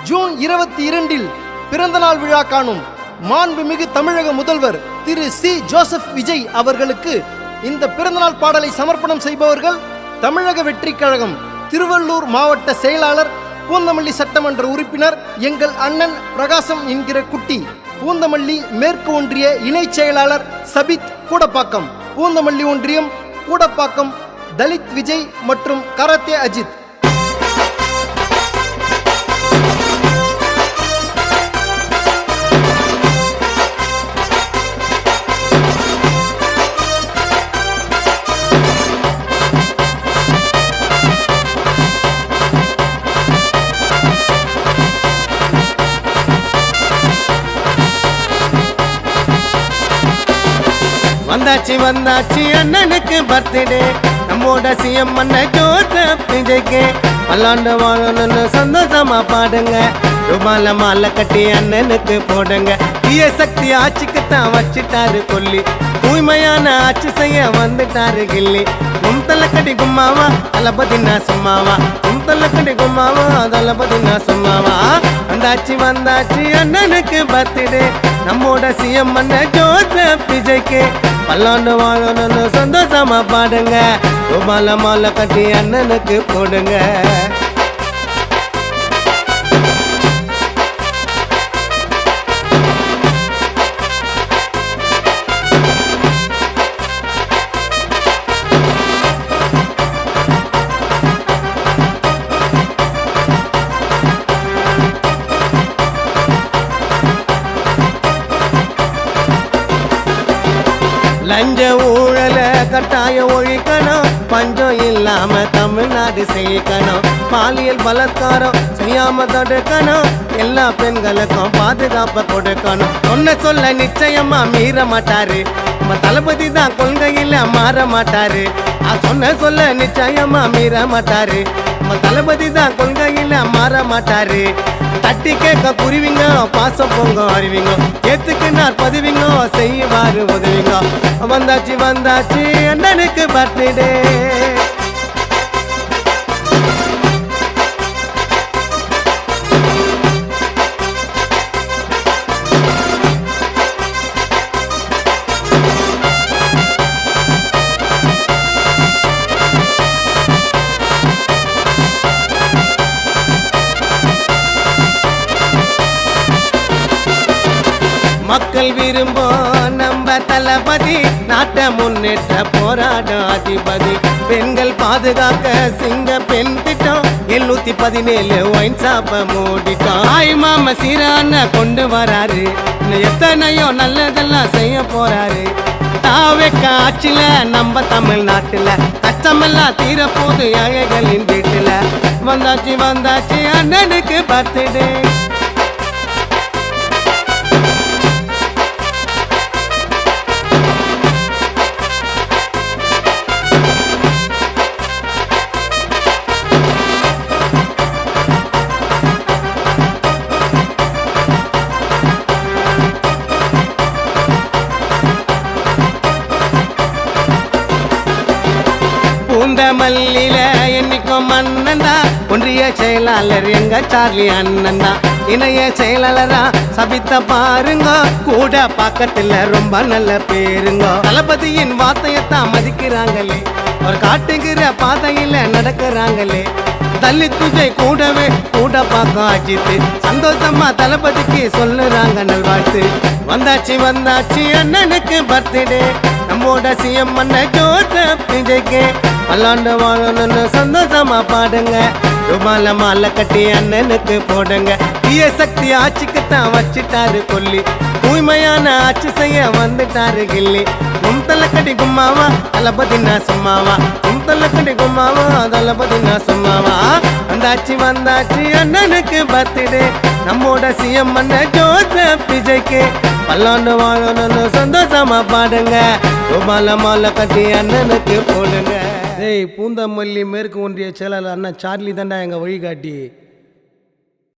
June 22 பிறந்தநாள் விழா காணும் மாண்புமிகு தமிழக முதல்வர் திரு சி ஜோசப் விஜய் அவர்களுக்கு இந்த பிறந்தநாள் பாடலை சமர்ப்பணம் செய்பவர்கள் தமிழக வெற்றிக் கழகம் திருவள்ளூர் மாவட்ட செயலாளர், பூந்தமல்லி சட்டமன்ற உறுப்பினர் எங்கள் அண்ணன் பிரகாசம் என்கிற குட்டி, பூந்தமல்லி மேற்கு ஒன்றிய இணை செயலாளர் சபித் கூடப்பாக்கம், பூந்தமல்லி ஒன்றியம் கூடப்பாக்கம் தலித் விஜய் மற்றும் கராத்தே அஜித். வந்தாச்சு அண்ணனுக்கு பர்த்டே, நம்மோட சிஎம் அண்ணன் ஜோசப் விஜய்க்கு பல்லாண்டு வாழணும்னு சந்தோஷமா பாடுங்க. ருமால மாலை கட்டி அண்ணனுக்கு போடுங்க. தீய சக்தி ஆட்சிக்குத்தான் வச்சுட்டாரு கொல்லி, தூய்மையான ஆட்சி செய்ய வந்துட்டாரு கில்லி. தலக்கடி கும்மாவா தளபதினா சும்மாவா, தலக்கடி கும்மாவா தளபதினா சும்மாவா. வந்தாச்சு அண்ணனுக்கு பர்த்டே, நம்மோட சிஎம் அண்ணன் ஜோசப் விஜய்க்கு பல்லாண்டு வாழணும்னு சந்தோஷமா பாடுங்க. ருமால மாலை கட்டி அண்ணனுக்கு போடுங்க. லஞ்ச ஊழல கட்டாய ஒழிக்கணும், பஞ்சம் இல்லாம தமிழ்நாடு செய்யணும். பாலியல் பலாத்காரம் செய்யாம தடுக்கணும், எல்லா பெண்களுக்கும் பாதுகாப்பை கொடுக்கணும். சொல்ல நிச்சயமா மீற மாட்டாரு, நம்ம தளபதி தான் கொள்கையில மாற மாட்டாரு. சொல்ல நிச்சயமா மீற மாட்டாரு, நம்ம தளபதி தான் கொள்கையில மாற மாட்டாரு. தட்டி கேட்க புரிவிங்க, பாசம் பொங்க அறிவிங்க, ஏத்துக்கு நான் பதிவிங்க, செய்வாரு உதவிங்க. வந்தாச்சு அண்ணனுக்கு பர்த்டே. மக்கள் விரும்பும் நம்ம தளபதி, நாட்ட முன்னேற்ற போராட அதிபதி. பெண்கள் பாதுகாக்க சிங்க பெண் திட்டம், 717 ஒயின் சாப்ப மூடிட்டோம். ஆய் மாம சீரான கொண்டு வராரு, எத்தனையோ நல்லதெல்லாம் செய்ய போறாரு. தாவேக்க ஆட்சியில நம்ம தமிழ்நாட்டுல கஷ்டமெல்லாம் தீர போது ஏழைகளின் வீட்டுல. வந்தாச்சு அண்ணனுக்கு பர்த்டே. பூந்தமல்லியில என்னைக்கும் அண்ணன்தா, ஒன்றிய செயலாளர் எங்க சார்லி அண்ணன்தா. இணைய செயலாளரா சபித்த பாருங்க, கூட பக்கத்துல ரொம்ப நல்ல பேருங்க. தளபதியின் வார்த்தையத்தான் மதிக்கிறாங்களே, அவர் காட்டுகிற பாதையில நடக்கிறாங்களே. தலித் விஜய் கூடவே கூட பார்க்க அஜித்து, சந்தோஷமா தளபதிக்கு சொல்லுறாங்க நல்வாழ்த்து. வந்தாச்சு அண்ணனுக்கு பர்த்டே, நம்மோட சிஎம் அண்ணன் ஜோசப் விஜய்க்கு பல்லாண்டு வாழணும்னு சந்தோஷமா பாடுங்க. ருமால மாலை கட்டி அண்ணனுக்கு போடுங்க. தீய சக்தி ஆட்சிக்குத்தான் வச்சுட்டாரு கொல்லி, தூய்மையான ஆட்சி செய்ய வந்துட்டாரு கில்லி. தலக்கடி கும்மாவா தளபதினா சும்மாவா, தலக்கடி கும்மாவா தளபதினா சும்மாவா. வந்தாச்சு அண்ணனுக்கு பர்த்டே, நம்மோட சிஎம் அண்ணன் ஜோசப் விஜய்க்கு பல்லாண்டு வாழணும்னு சந்தோஷமா பாடுங்க. ருமால மாலை கட்டி அண்ணனுக்கு போடுங்க. பூந்தமல்லி மேற்கு ஒன்றிய செயலாளர் அண்ணன் சார்லி தாண்டா எங்க வழிகாட்டி.